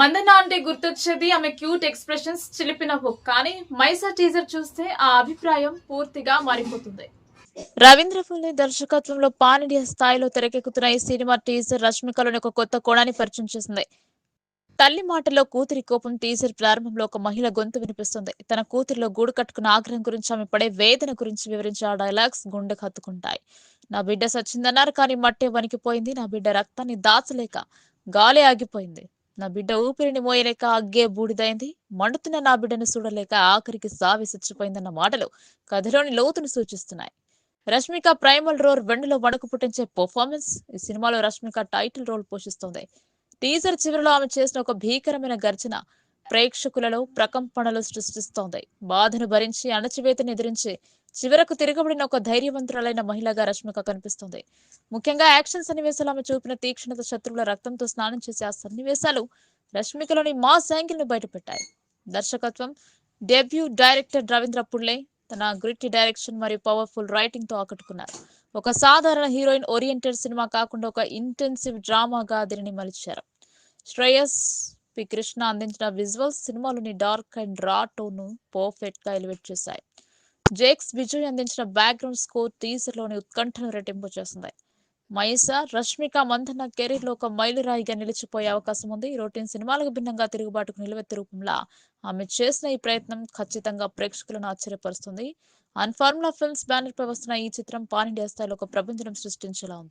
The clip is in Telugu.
మందన్న అంటే గుర్తొచ్చేది ఆమె క్యూట్ ఎక్స్ప్రెషన్స్, చిలిపి నవ్వు. కానీ మైసా టీజర్ చూస్తే ఆ అభిప్రాయం పూర్తిగా మారిపోతుంది. రవీంద్ర ఫుల్ని దర్శకత్వంలో పాన్ ఇండియా స్థాయిలో తెరకెక్కుతున్న ఈ సినిమా టీజర్ రష్మికలోని ఒక కొత్త కోణాన్ని పరిచయం చేసింది. తల్లి మాటల్లో కూతురి కోపం. టీజర్ ప్రారంభంలో ఒక మహిళ గొంతు వినిపిస్తుంది. తన కూతురిలో గూడు కట్టుకున్న ఆగ్రహం గురించి, ఆమె పడే వేదన గురించి వివరించే ఆ డైలాగ్స్ గుండెకు హత్తుకుంటాయి. నా బిడ్డ సచ్చిందన్నారు, కానీ మట్టే వణికిపోయింది. నా బిడ్డ రక్తాన్ని దాచలేక గాలే ఆగిపోయింది. నా బిడ్డ ఊపిరిని మోయలేక అగ్గే బూడిదైంది. మండుతున్న నా బిడ్డను చూడలేక ఆఖరికి సావి చచ్చిపోయిందన్న మాటలు కథలోని లోతును సూచిస్తున్నాయి. రష్మిక ప్రైమల్ రోల్ వెండిలో వణుకు పుట్టించే పర్ఫార్మెన్స్. ఈ సినిమాలో రష్మిక టైటిల్ రోల్ పోషిస్తోంది. టీజర్ చివరిలో ఆమె చేసిన ఒక భీకరమైన గర్జన ప్రేక్షకులలో ప్రకంపనలు సృష్టిస్తోంది. బాధను భరించి, అణచివేతను ఎదిరించి చివరకు తిరగబడిన ఒక ధైర్యవంతురాలైన మహిళగా రష్మిక కనిపిస్తుంది. ముఖ్యంగా యాక్షన్ సన్నివేశాలు, ఆమె చూపిన తీక్షణత, శత్రువుల రక్తంతో స్నానం చేసే ఆ సన్నివేశాలు రష్మికలోని మాస్ యాంగిల్ ను బయటపెట్టాయి. దర్శకత్వం డెబ్యూ డైరెక్టర్ రవీంద్ర పుల్లే తన గ్రిట్టి డైరెక్షన్ మరియు పవర్ఫుల్ రైటింగ్ తో ఆకట్టుకున్నారు. ఒక సాధారణ హీరోయిన్ ఓరియంటెడ్ సినిమా కాకుండా ఒక ఇంటెన్సివ్ డ్రామాగా దీనిని మలిచారు. శ్రేయస్ పి కృష్ణ అందించిన విజువల్స్ సినిమాలోని డార్క్ అండ్ రా టోన్ ను పర్ఫెక్ట్ గా ఎలివేట్ చేశాయి. జేక్స్ విజయ్ అందించిన బ్యాక్గ్రౌండ్ స్కోర్ టీజర్ లోని ఉత్కంఠను రెట్టింపు చేస్తుంది. మైసా, రష్మిక మందన్న కెరీర్ లో ఒక మైలురాయిగా నిలిచిపోయే అవకాశం ఉంది. రొటీన్ సినిమాలకు భిన్నంగా తిరుగుబాటుకు నిలువెత్తు రూపంలో ఆమె చేసిన ఈ ప్రయత్నం ఖచ్చితంగా ప్రేక్షకులను ఆశ్చర్యపరుస్తుంది. అన్ ఫార్ములా ఫిల్మ్స్ బ్యానర్ పై వస్తున్న ఈ చిత్రం పాన్ ఇండియా స్థాయిలో ఒక ప్రభంజనం సృష్టించేలా ఉంది.